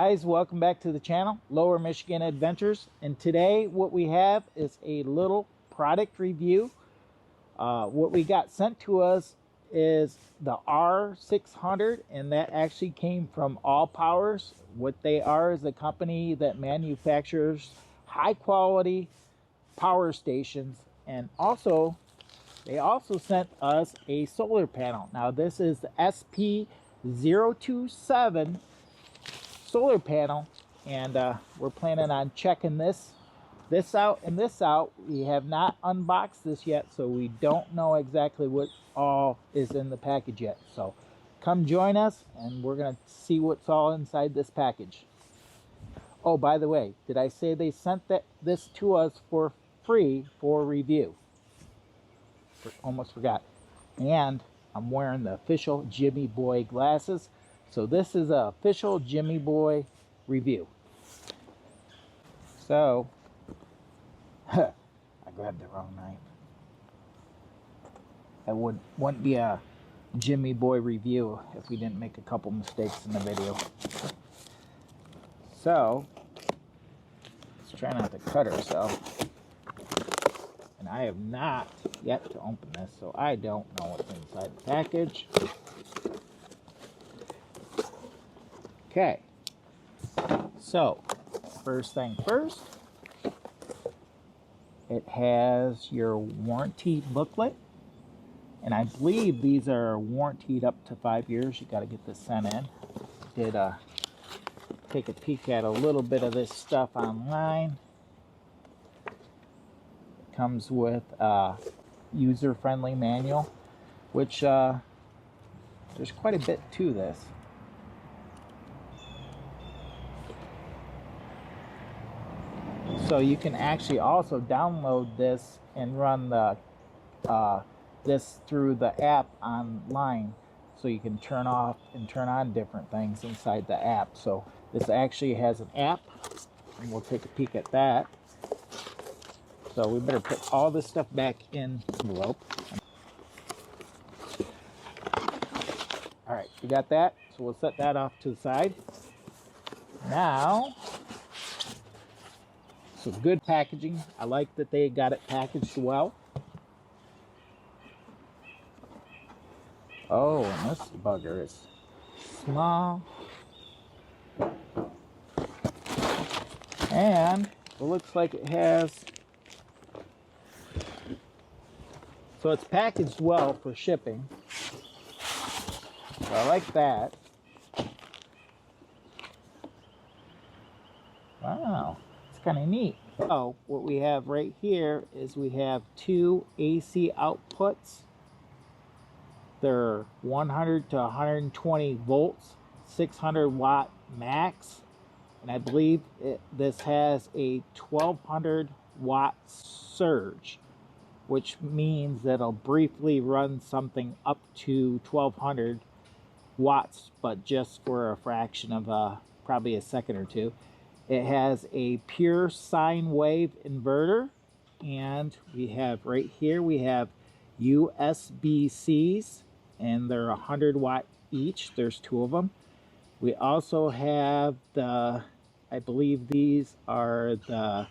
Guys, welcome back to the channel, Lower Michigan Adventures, and today what we have is a little product review. What we got sent to us is the R600, and that actually came from ALLPOWERS. What they are is a company that manufactures high quality power stations, and they also sent us a solar panel. Now this is the SP027 solar panel, and we're planning on checking this out and this out. We have not unboxed this yet, so we don't know exactly what all is in the package yet. So come join us and we're gonna see what's all inside this package. Oh, by the way, did I say they sent this to us for free for review? Almost forgot. And I'm wearing the official Jimmy Boy glasses. So this is an official Jimmy Boy review. So, I grabbed the wrong knife. That wouldn't be a Jimmy Boy review if we didn't make a couple mistakes in the video. So, let's try not to cut ourselves. And I have not yet to open this, so I don't know what's inside the package. Okay, so first thing first, it has your warranty booklet, and I believe these are warranted up to 5 years. You got to get this sent in. Did take a peek at a little bit of this stuff online. It comes with a user-friendly manual, which there's quite a bit to this. So you can actually also download this and run the this through the app online, so you can turn off and turn on different things inside the app. So this actually has an app, and we'll take a peek at that. So we better put all this stuff back in the envelope. All right, we got that, so we'll set that off to the side. Now, so good packaging. I like that they got it packaged well. Oh, and this bugger is small. And it looks like it has, so it's packaged well for shipping. So I like that. Wow. Kind of neat. So what we have right here is we have two AC outputs. They're 100 to 120 volts, 600 watt max, and I believe this has a 1200 watt surge, which means that it'll briefly run something up to 1200 watts, but just for a fraction of probably a second or two. It has a pure sine wave inverter, and we have right here, we have USB-Cs, and they're 100 watt each. There's two of them. We also have the, I believe these are the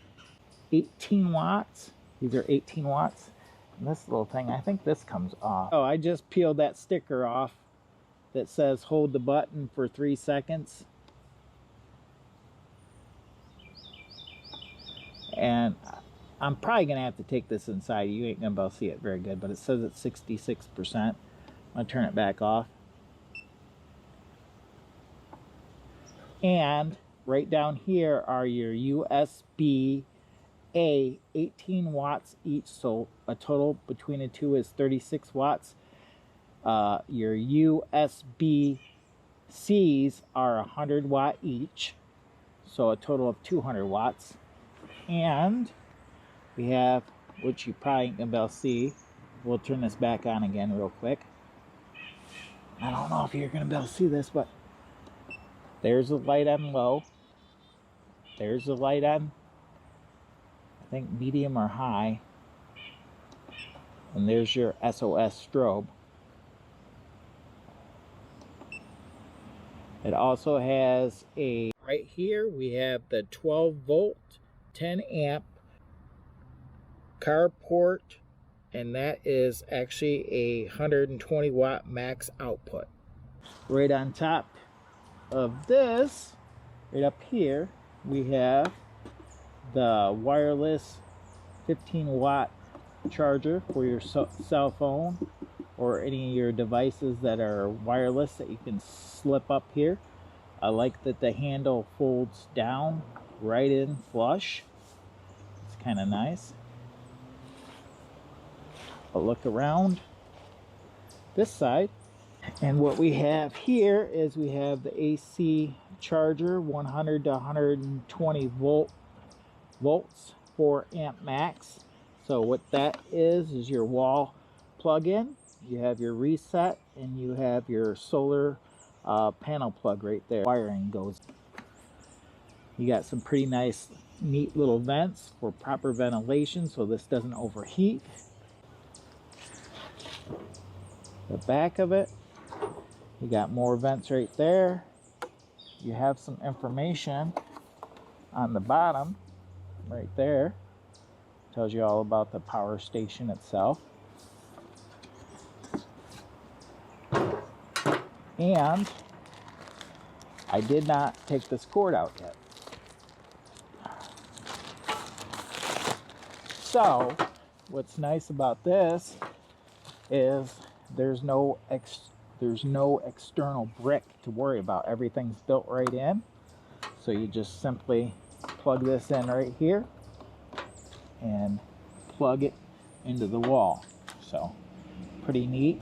18 watts. These are 18 watts. And this little thing, I think this comes off. Oh, I just peeled that sticker off that says hold the button for 3 seconds. And I'm probably going to have to take this inside. You ain't going to be able to see it very good, but it says it's 66%. I'm going to turn it back off. And right down here are your USB-A, 18 watts each, so a total between the two is 36 watts. Your USB-Cs are 100 watt each, so a total of 200 watts. And we have, which you probably ain't gonna be able to see, we'll turn this back on again real quick. I don't know if you're gonna be able to see this, but there's a light on low. There's a light on, I think, medium or high. And there's your SOS strobe. It also has a right here we have the 12 volt, 10 amp carport, and that is actually a 120 watt max output. Right on top of this, right up here, we have the wireless 15 watt charger for your cell phone or any of your devices that are wireless that you can slip up here. I like that the handle folds down right in flush. It's kind of nice. A look around this side, and what we have here is we have the AC charger, 100 to 120 volts, 4 amp max. So what that is your wall plug-in. You have your reset, and you have your solar panel plug right there. Wiring goes. You got some pretty nice, neat little vents for proper ventilation, so this doesn't overheat. The back of it, you got more vents right there. You have some information on the bottom right there. Tells you all about the power station itself. And I did not take this cord out yet. So what's nice about this is there's no external brick to worry about. Everything's built right in. So you just simply plug this in right here and plug it into the wall. So pretty neat.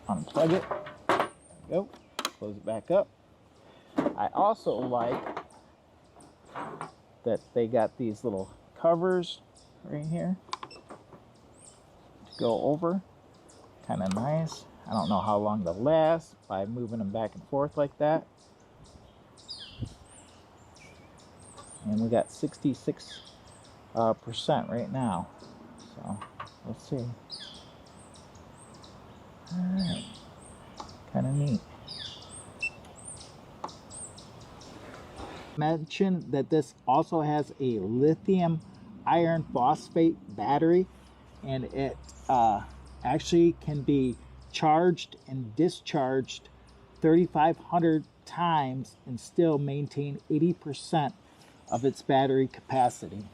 Unplug it. There we go. Close it back up. I also like that they got these little covers right here to go over. Kind of nice. I don't know how long they'll last by moving them back and forth like that. And we got 66% right now. So let's see. Alright. Kind of neat. Mention that this also has a lithium iron phosphate battery, and it actually can be charged and discharged 3,500 times and still maintain 80% of its battery capacity.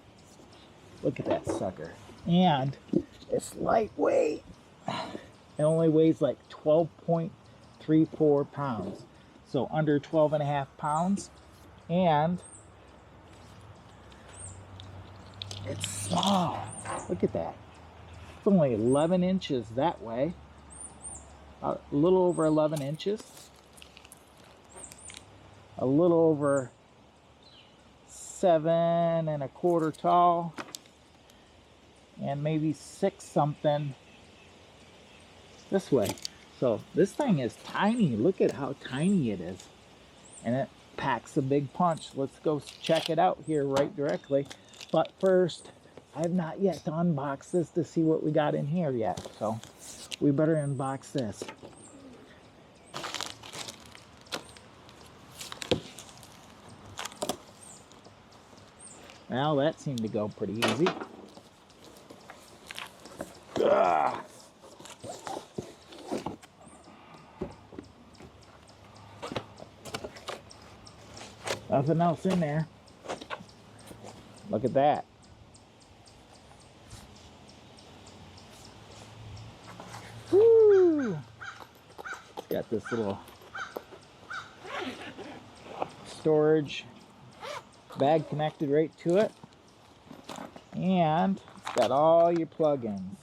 Look at that sucker. And it's lightweight. It only weighs like 12.34 pounds. So under 12.5 pounds. And it's small. Look at that. It's only 11 inches that way. A little over 11 inches. A little over 7.25 tall. And maybe 6 something this way. So this thing is tiny. Look at how tiny it is. And it packs a big punch. Let's go check it out here right directly. But first, I have not yet unboxed this to see what we got in here yet. So we better unbox this. Well, that seemed to go pretty easy. Ugh. Nothing else in there. Look at that. Woo! Got this little storage bag connected right to it. And it's got all your plugins.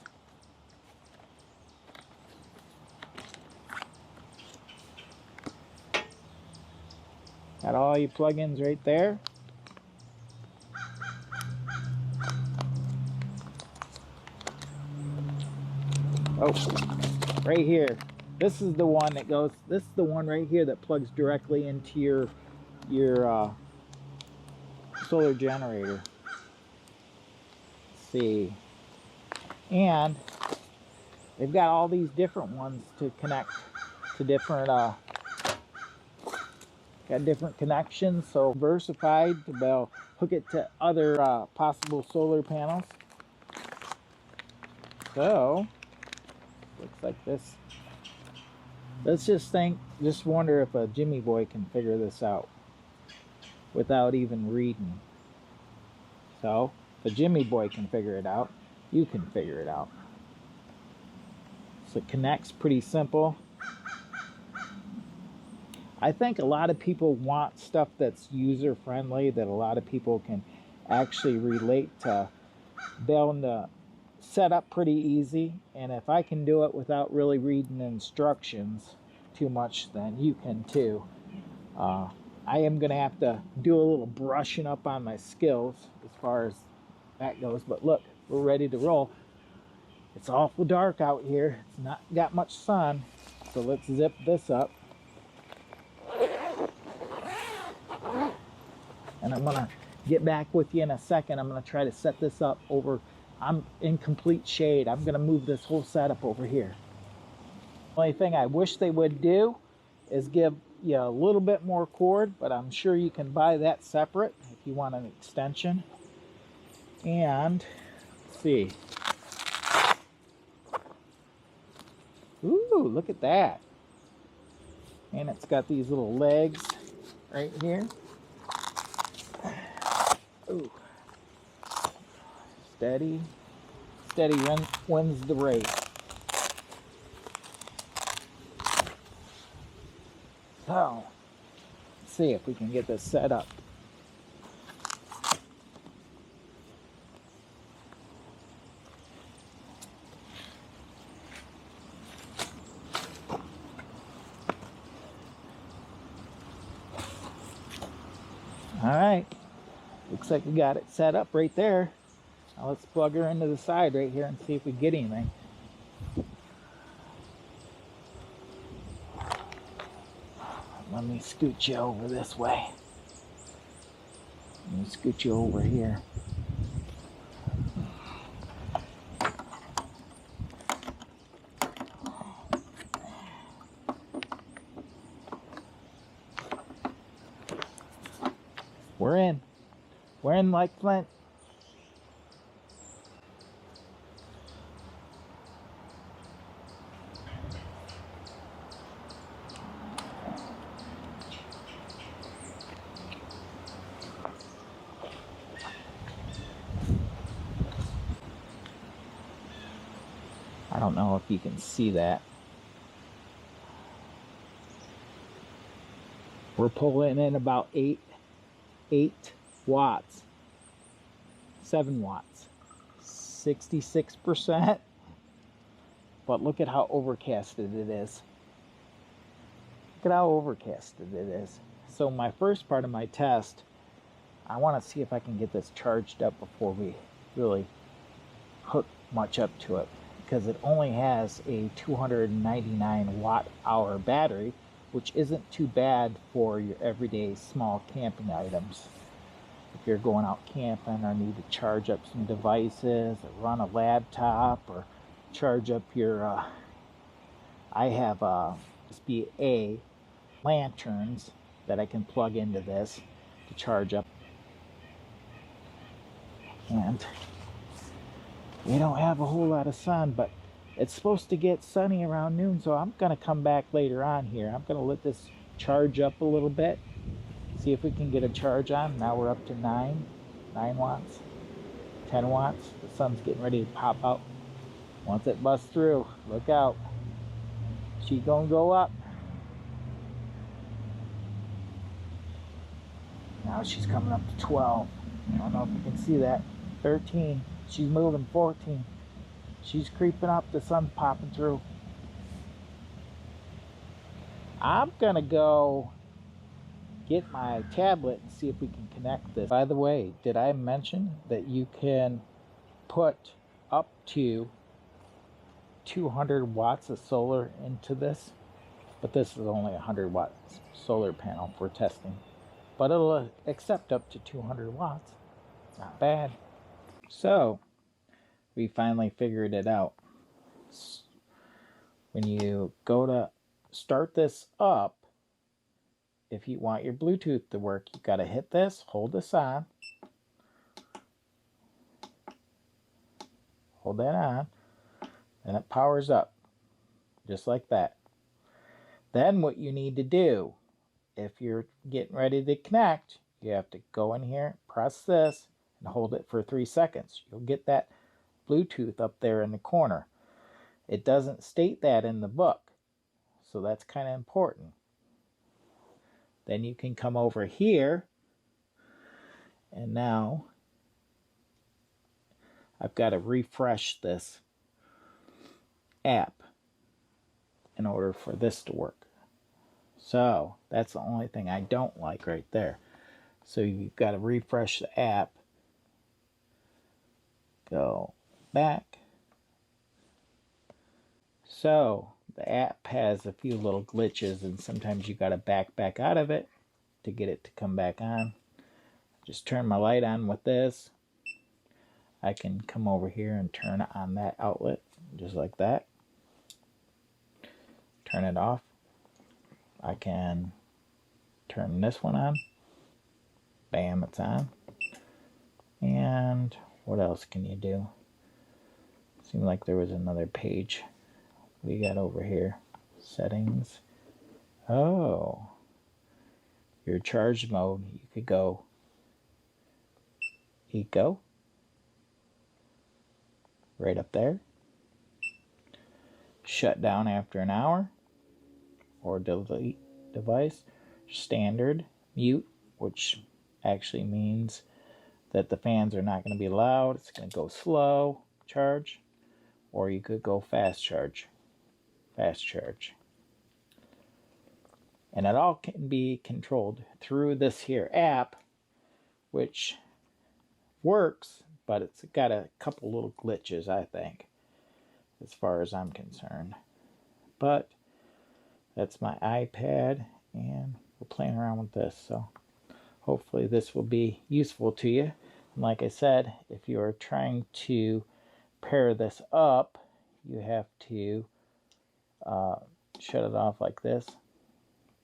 Got all your plugins right there. Oh, right here. This is the one that goes. This is the one right here that plugs directly into your solar generator. Let's see. And they've got all these different ones to connect to different Got different connections, so diversified to be able to hook it to other possible solar panels. So, looks like this. Let's just wonder if a Jimmy boy can figure this out without even reading. So, if a Jimmy boy can figure it out, you can figure it out. So it connects pretty simple. I think a lot of people want stuff that's user-friendly, that a lot of people can actually relate to, be able to set up pretty easy. And if I can do it without really reading instructions too much, then you can too. I am going to have to do a little brushing up on my skills as far as that goes. But look, we're ready to roll. It's awful dark out here. It's not got much sun. So let's zip this up. And I'm going to get back with you in a second. I'm going to try to set this up over. I'm in complete shade. I'm going to move this whole setup over here. The only thing I wish they would do is give you a little bit more cord, but I'm sure you can buy that separate if you want an extension. And let's see. Ooh, look at that. And it's got these little legs right here. Ooh. Steady. Steady wins the race. So, let's see if we can get this set up. All right. Looks like we got it set up right there. Now let's plug her into the side right here and see if we get anything. Let me scoot you over this way. Let me scoot you over here. We're in. We're in like Flint. I don't know if you can see that. We're pulling in about 8 watts. 7 watts. 66%. But look at how overcasted it is. Look at how overcasted it is. So my first part of my test, I want to see if I can get this charged up before we really hook much up to it, because it only has a 299 watt-hour battery, which isn't too bad for your everyday small camping items. If you're going out camping or need to charge up some devices or run a laptop or charge up your I have USB-A lanterns that I can plug into this to charge up. And we don't have a whole lot of sun, but it's supposed to get sunny around noon, so I'm going to come back later on here. I'm going to let this charge up a little bit, see if we can get a charge on. Now we're up to 9 watts, 10 watts. The sun's getting ready to pop out. Once it busts through, look out. She's going to go up. Now she's coming up to 12. I don't know if you can see that. 13. She's moving. 14. She's creeping up. The sun's popping through. I'm going to go get my tablet and see if we can connect this. By the way, did I mention that you can put up to 200 watts of solar into this? But this is only a 100 watt solar panel for testing. But it'll accept up to 200 watts. Not bad. So, we finally figured it out. When you go to start this up, if you want your Bluetooth to work, you got to hit this, hold this on, hold that on, and it powers up, just like that. Then what you need to do, if you're getting ready to connect, you have to go in here, press this, and hold it for 3 seconds. You'll get that Bluetooth up there in the corner. It doesn't state that in the book, so that's kind of important. Then you can come over here, and now I've got to refresh this app in order for this to work. So that's the only thing I don't like right there. So you've got to refresh the app, go back. So the app has a few little glitches, and sometimes you got to back out of it to get it to come back on. Just turn my light on with this. I can come over here and turn on that outlet just like that. Turn it off. I can turn this one on. Bam, it's on. And what else can you do? Seemed like there was another page we got over here. Settings. Oh, your charge mode. You could go eco right up there. Shut down after an hour, or delete device. Standard, mute, which actually means that the fans are not going to be loud. It's going to go slow charge, or you could go fast charge. Fast charge. And it all can be controlled through this here app, which works, but it's got a couple little glitches, I think, as far as I'm concerned. But that's my iPad, and we're playing around with this, so hopefully this will be useful to you. And like I said, if you are trying to pair this up, you have to shut it off like this.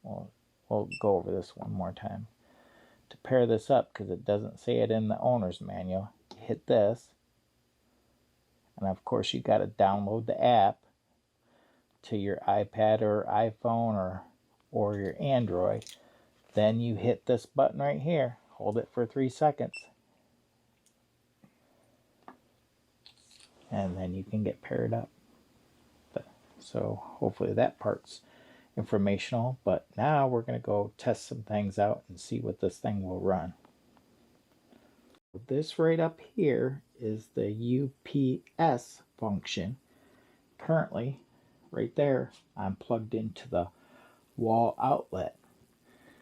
We'll go over this one more time. To pair this up, because it doesn't say it in the owner's manual, hit this, and of course you got to download the app to your iPad or iPhone or your Android. Then you hit this button right here, hold it for 3 seconds, and then you can get paired up. So hopefully that part's informational, but now we're going to go test some things out and see what this thing will run. This right up here is the UPS function. Currently, right there, I'm plugged into the wall outlet.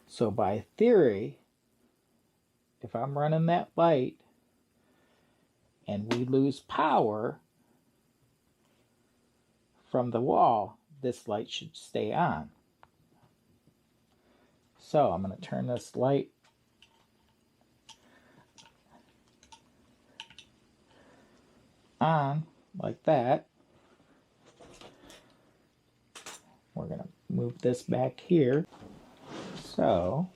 So by theory, if I'm running that light and we lose power from the wall, this light should stay on. So I'm going to turn this light on like that. We're going to move this back here. So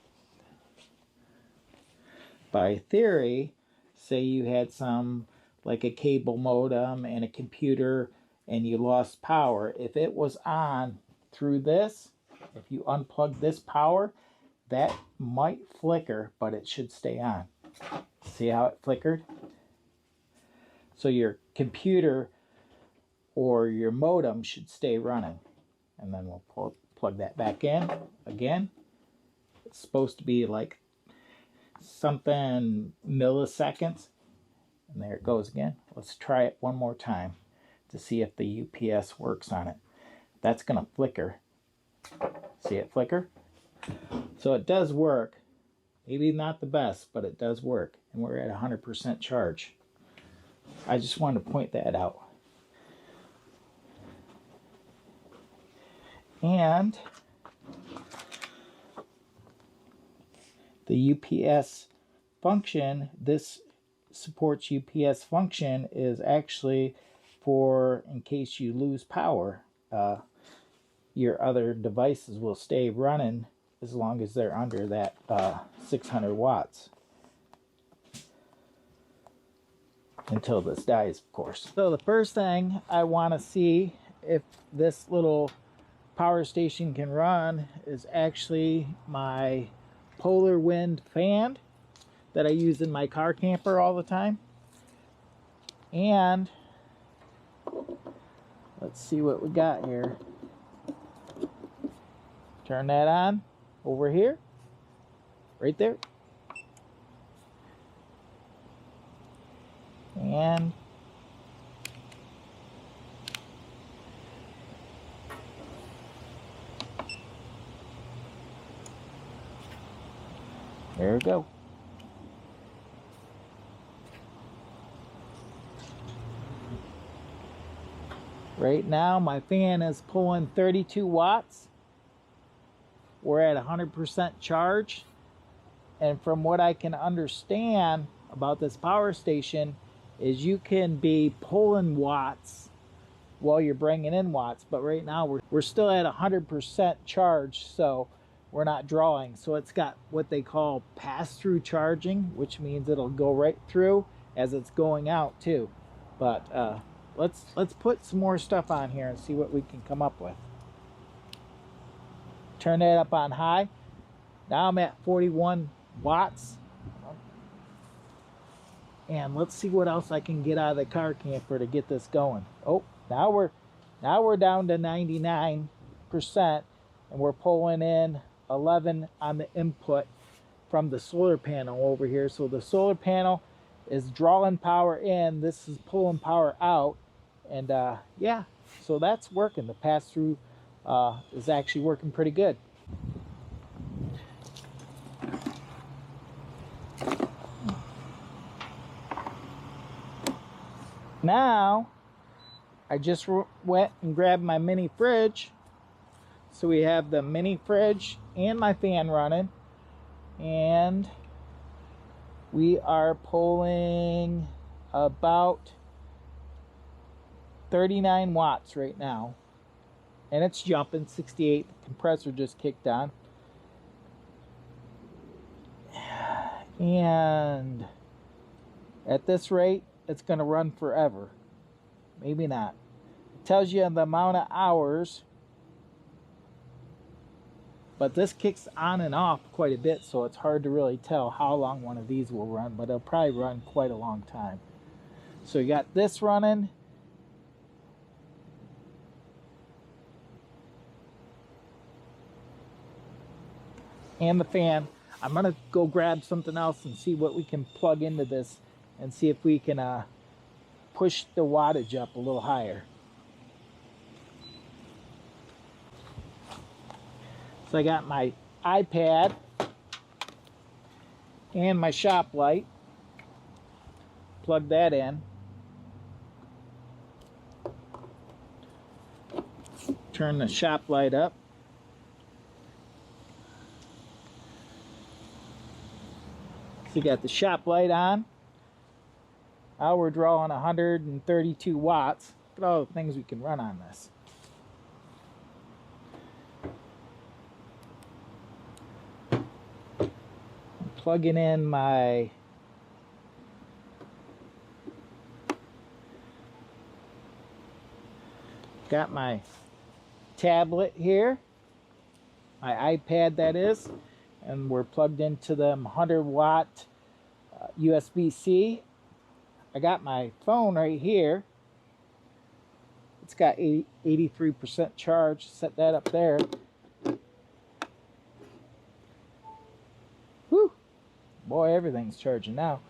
by theory, say you had some, like a cable modem and a computer, and you lost power. If it was on through this, if you unplug this power, that might flicker, but it should stay on. See how it flickered? So your computer or your modem should stay running. And then we'll plug that back in again. It's supposed to be like something milliseconds. And there it goes again. Let's try it one more time to see if the UPS works on it. That's going to flicker. See it flicker? So it does work. Maybe not the best, but it does work. And we're at 100% charge. I just wanted to point that out. And the UPS function, this supports UPS function, is actually for in case you lose power. Your other devices will stay running as long as they're under that 600 watts. Until this dies, of course. So the first thing I want to see if this little power station can run is actually my polar wind fan that I use in my car camper all the time. And let's see what we got here. Turn that on over here, right there. And there we go. Right now my fan is pulling 32 watts. We're at 100% charge. And from what I can understand about this power station is you can be pulling watts while you're bringing in watts, but right now we're still at 100% charge, so we're not drawing. So it's got what they call pass-through charging, which means it'll go right through as it's going out too. But let's put some more stuff on here and see what we can come up with. Turn that up on high. Now I'm at 41 watts. And let's see what else I can get out of the car camper to get this going. Oh, now we're down to 99%, and we're pulling in 11 on the input from the solar panel over here. So the solar panel is drawing power in, this is pulling power out, and yeah, so that's working. The pass-through is actually working pretty good. Now, I just went and grabbed my mini fridge. So we have the mini fridge and my fan running. And we are pulling about 39 watts right now. And it's jumping, 68. The compressor just kicked on. And at this rate, it's going to run forever. Maybe not. It tells you the amount of hours, but this kicks on and off quite a bit, so it's hard to really tell how long one of these will run, but it'll probably run quite a long time. So you got this running. And the fan. I'm going to go grab something else and see what we can plug into this and see if we can push the wattage up a little higher. So I got my iPad and my shop light. Plug that in. Turn the shop light up. So you got the shop light on. Now we're drawing 132 watts. Look at all the things we can run on this. I'm plugging in my got my tablet here, my iPad that is, and we're plugged into the 100-watt USB-C. I got my phone right here. It's got 83% charge. Set that up there. Whew. Boy, everything's charging now.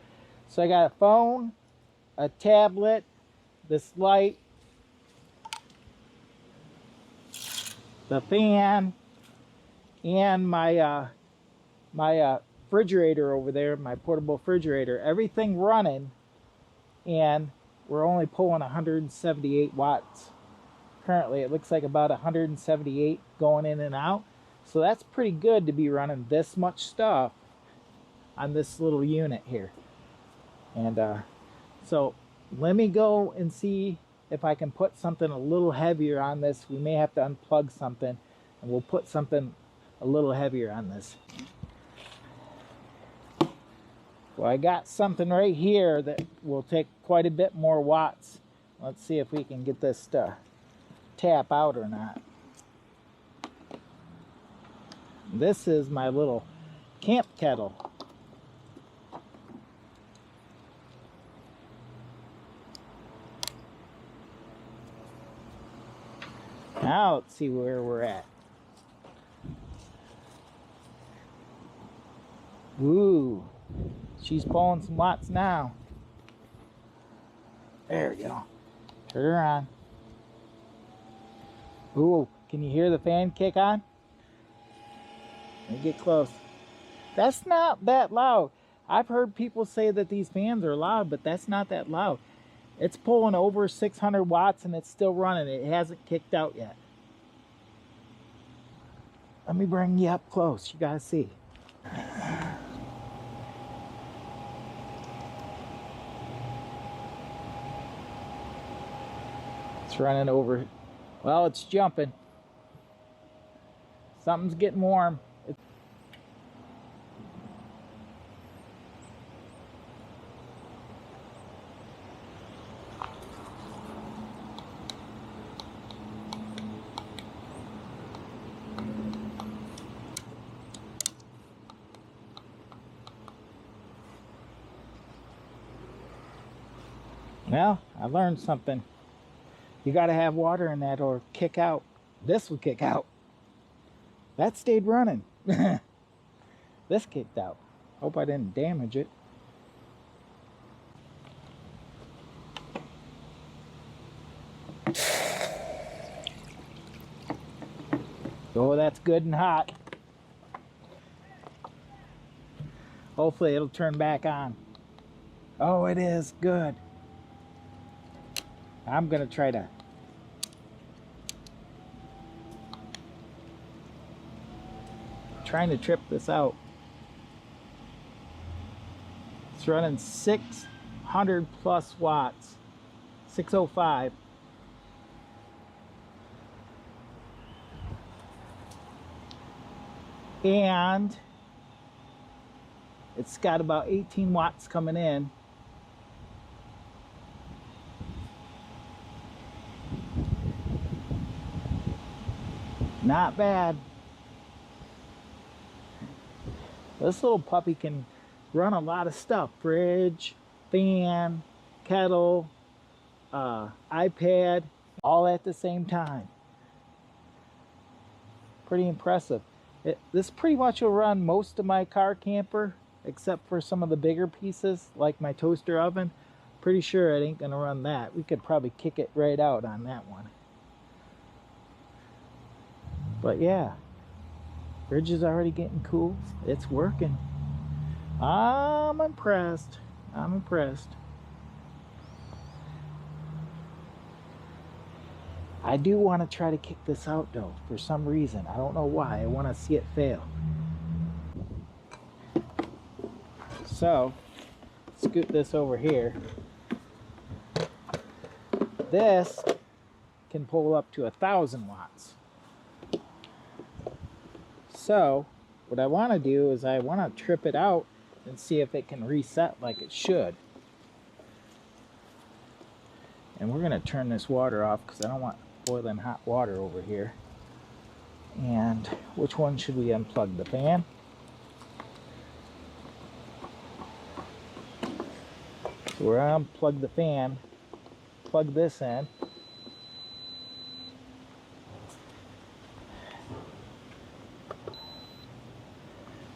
So I got a phone, a tablet, this light, the fan, and my my refrigerator over there, my portable refrigerator. Everything running. And we're only pulling 178 watts. Currently, it looks like about 178 going in and out. So that's pretty good to be running this much stuff on this little unit here. And so let me go and see if I can put something a little heavier on this. We may have to unplug something, and we'll put something a little heavier on this. Well, I got something right here that will take quite a bit more watts. Let's see if we can get this to tap out or not. This is my little camp kettle. Now let's see where we're at. Ooh, she's pulling some watts now. There we go. Turn her on. Ooh, can you hear the fan kick on? Let me get close. That's not that loud. I've heard people say that these fans are loud, but that's not that loud. It's pulling over 600 watts and it's still running. It hasn't kicked out yet. Let me bring you up close. You gotta see. It's running over. Well, it's jumping. Something's getting warm. Well, I learned something. You got to have water in that or kick out. This will kick out. That stayed running. This kicked out. Hope I didn't damage it. Oh, that's good and hot. Hopefully it'll turn back on. Oh, it is. Good. I'm going to try to trip this out. It's running 600 plus watts. 605. And it's got about 18 watts coming in. Not bad. This little puppy can run a lot of stuff. Fridge, fan, kettle, iPad, all at the same time. Pretty impressive. This pretty much will run most of my car camper, except for some of the bigger pieces, like my toaster oven. Pretty sure it ain't gonna run that. We could probably kick it right out on that one. But yeah, fridge is already getting cool. It's working. I'm impressed. I'm impressed. I do want to try to kick this out though, for some reason. I don't know why. I want to see it fail. So, scoot this over here. This can pull up to 1,000 watts. So, what I want to do is I want to trip it out and see if it can reset like it should. And we're going to turn this water off because I don't want boiling hot water over here. And which one should we unplug? The fan? So we're going to unplug the fan, plug this in.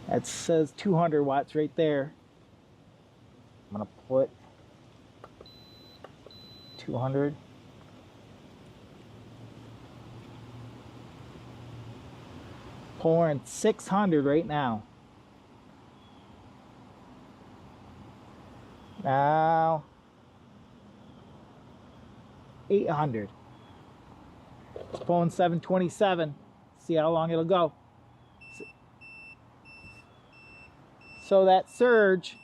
It says 200 watts right there. I'm going to put 200. Pouring 600 right now. Now 800. It's pulling 727. See how long it'll go. So that surge,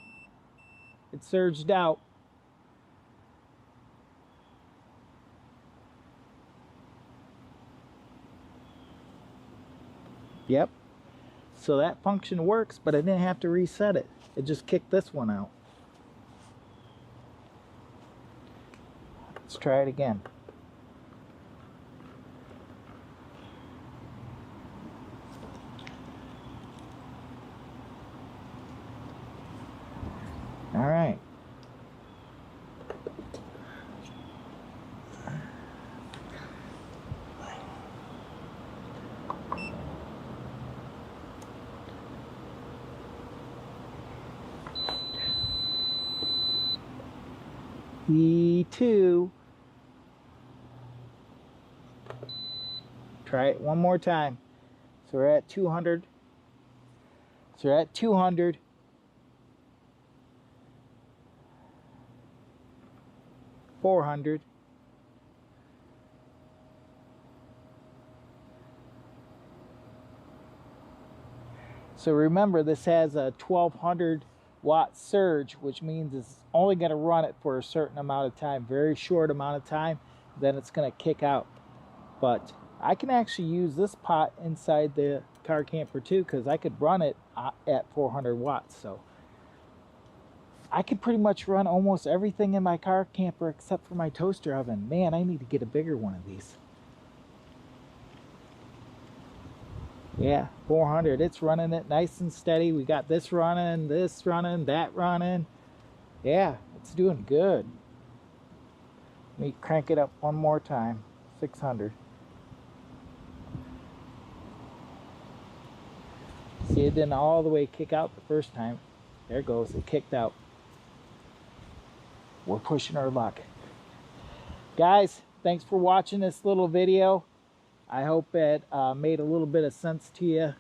it surged out. Yep. So that function works, but I didn't have to reset it. It just kicked this one out. Let's try it again. All right. E2. Try it one more time. So we're at 200. So we're at 200. 400. So remember, this has a 1200 watt surge, which means it's only going to run it for a certain amount of time, very short amount of time, then it's going to kick out. But I can actually use this pot inside the car camper too, because I could run it at 400 watts. So I could pretty much run almost everything in my car camper except for my toaster oven. Man, I need to get a bigger one of these. Yeah, 400. It's running it nice and steady. We got this running, that running. Yeah, it's doing good. Let me crank it up one more time. 600. See, it didn't all the way kick out the first time. There it goes. It kicked out. We're pushing our luck. Guys, thanks for watching this little video. I hope it made a little bit of sense to you.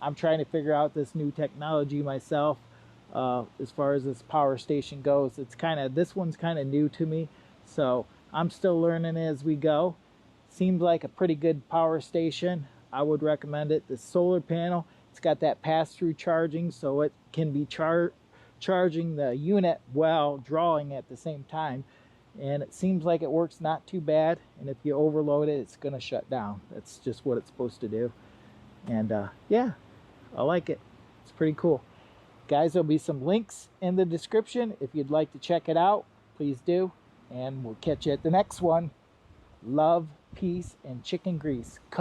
I'm trying to figure out this new technology myself as far as this power station goes. It's this one's kind of new to me, so I'm still learning as we go. Seems like a pretty good power station. I would recommend it. The solar panel, it's got that pass-through charging, so it can be charging the unit while drawing at the same time. And it seems like it works not too bad, and if you overload it, it's going to shut down. That's just what it's supposed to do. And yeah, I like it. It's pretty cool. Guys, there'll be some links in the description. If you'd like to check it out, please do. And we'll catch you at the next one. Love, peace, and chicken grease. Cut.